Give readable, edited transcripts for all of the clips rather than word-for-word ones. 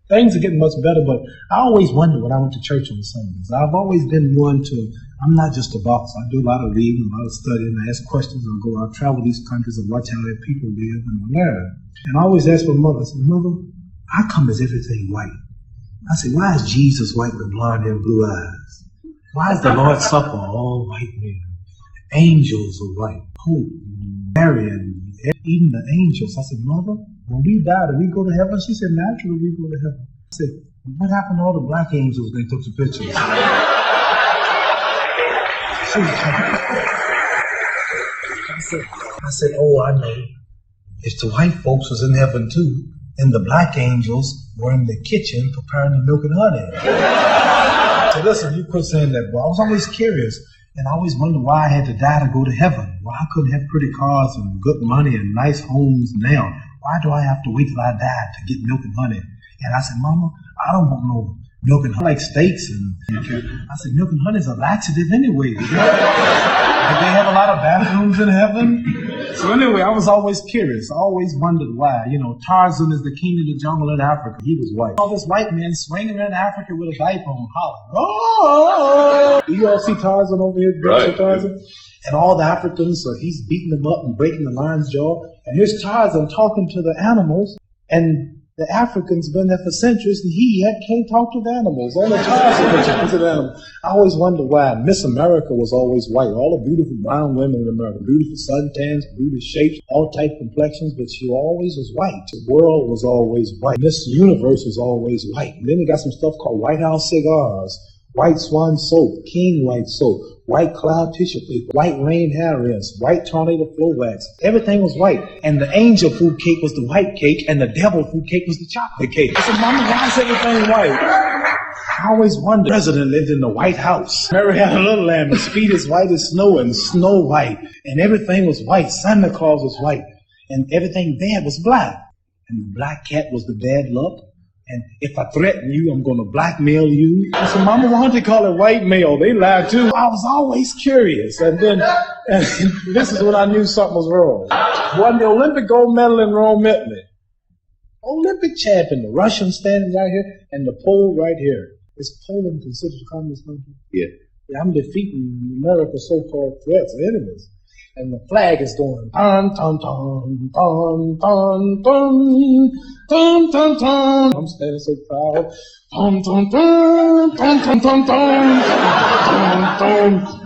Things are getting much better, but I always wondered when I went to church on Sundays. I've always been one to, I'm not just a boss. I do a lot of reading, a lot of studying. I ask questions. I travel these countries and watch how their people live and I learn. And I always ask my mother, I said, Mother, how come is everything white? I said, why is Jesus white with blonde hair and blue eyes? Why is the Lord's Supper all white men? Angels are white. Pope, Mary, and even the angels. I said, Mother, when we die, do we go to heaven? She said, naturally we go to heaven. I said, what happened to all the black angels they took the pictures? I said, oh, I know. If the white folks was in heaven too, and the black angels were in the kitchen preparing the milk and honey. So listen, you quit saying that, boy. I was always curious, and I always wondered why I had to die to go to heaven. Why I couldn't have pretty cars and good money and nice homes now. Why do I have to wait till I die to get milk and honey? And I said, Mama, I don't want no milk and honey. I like steaks. And I said, milk and honey is a laxative anyway. Like they have a lot of bathrooms in heaven. So anyway, I was always curious. I always wondered why. You know, Tarzan is the king of the jungle in Africa. He was white. All this white man swinging around Africa with a diaper on, hollering. Oh! Do you all see Tarzan over here? Right. Tarzan? And all the Africans, so he's beating them up and breaking the lion's jaw. And here's Tarzan talking to the animals. And the Africans been there for centuries, and he yet can't talk to the animals. Only Tarzan can talk to the animals. I always wondered why Miss America was always white. All the beautiful brown women in America, beautiful suntans, beautiful shapes, all type complexions, but she always was white. The world was always white. Miss Universe was always white. And then they got some stuff called White House cigars, White Swan soap, King White soap, White Cloud tissue paper, White Rain hair rinse, White Tornado flow wax. Everything was white. And the angel food cake was the white cake, and the devil food cake was the chocolate cake. I said, Mama, why is everything white? I always wondered. The president lived in the White House. Mary had a little lamb, his feet as white as snow, and Snow White. And everything was white. Santa Claus was white. And everything bad was black. And the black cat was the bad luck. And if I threaten you, I'm going to blackmail you. I said, Mama, why don't they call it white mail? They lie too. I was always curious. And then, this is when I knew something was wrong. Won the Olympic gold medal in Rome, Italy. Olympic champion, the Russian standing right here, and the Pole right here. Is Poland considered a communist country? Yeah. I'm defeating America's so-called threats, enemies. And the flag is going, dun, dun, dun, dun, dun, dun, dun, dun, dun. I'm standing so proud. Dun, dun, dun, dun, dun, dun, dun, dun, dun.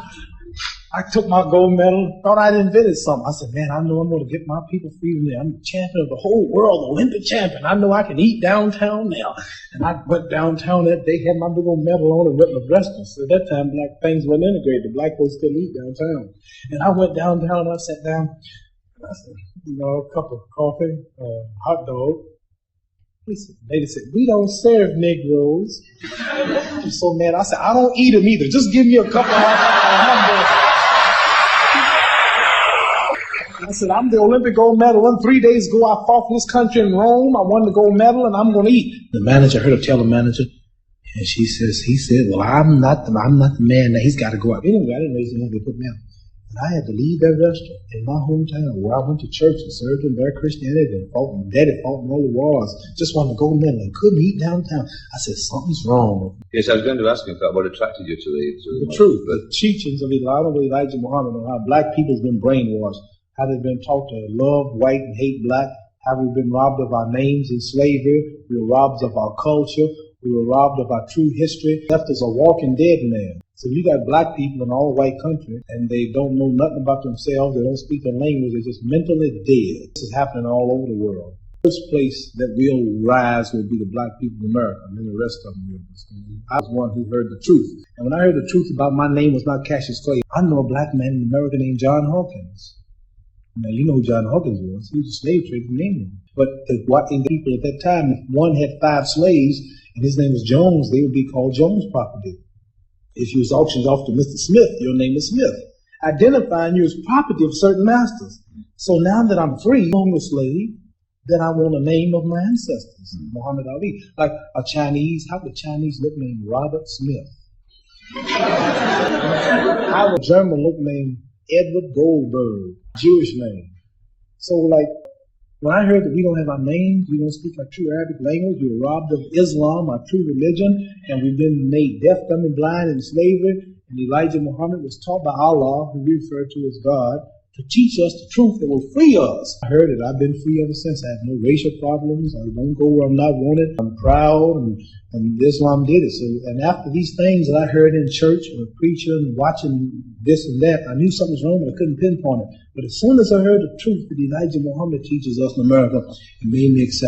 I took my gold medal, thought I'd invented something. I said, man, I know I'm going to get my people freedom there. I'm the champion of the whole world, Olympic champion. I know I can eat downtown now. And I went downtown that day, had my big old medal on and went my breastplate. So at that time, black things weren't integrated. The black folks couldn't eat downtown. And I went downtown and I sat down. And I said, a cup of coffee, hot dog. Lady said, we don't serve Negroes. I'm so mad. I said, I don't eat them either. Just give me a couple of hamburgers. I said, I'm the Olympic gold medal. 3 days ago, I fought for this country in Rome. I won the gold medal, and I'm going to eat. The manager, I heard her tell the manager, and he said, well, I'm not the man. Now he's got to go out. Anyway, I didn't know he was going to put me out. And I had to leave that restaurant in my hometown where I went to church and served in their Christianity and fought, and daddy fought in all the wars. Just wanted to go medal and couldn't eat downtown. I said, something's wrong. Yes, I was going to ask you about what attracted you to the truth, the teachings of Elijah Muhammad, and how black people's been brainwashed. How they've been taught to love white and hate black. How we've been robbed of our names in slavery. We were robbed of our culture. We were robbed of our true history. Left as a walking dead man. So you got black people in all white country, and they don't know nothing about themselves. They don't speak the language. They're just mentally dead. This is happening all over the world. The first place that will rise will be the black people of America, and then the rest of them will. I was one who heard the truth. And when I heard the truth about my name was not Cassius Clay, I know a black man in America named John Hawkins. Now, you know who John Hawkins was. He was a slave trader from England. But the people at that time, if one had 5 slaves and his name was Jones, they would be called Jones property. If you was auctioned off to Mr. Smith, your name is Smith, identifying you as property of certain masters. So now that I'm free, I'm a slave, then I want a name of my ancestors, Muhammad Ali. Like a Chinese, how would a Chinese look named Robert Smith? How would a German look named Edward Goldberg? Jewish name. So like When I heard that we don't have our names, we don't speak our true Arabic language, we were robbed of Islam, our true religion, and we've been made deaf, dumb, and blind in slavery, and Elijah Muhammad was taught by Allah, who we refer to as God, to teach us the truth that will free us. I heard it. I've been free ever since. I have no racial problems. I won't go where I'm not wanted. I'm proud, and Islam did it. So, and after these things that I heard in church or preaching, watching this and that, I knew something was wrong, but I couldn't pinpoint it. But as soon as I heard the truth that Elijah Muhammad teaches us in America, it made me accept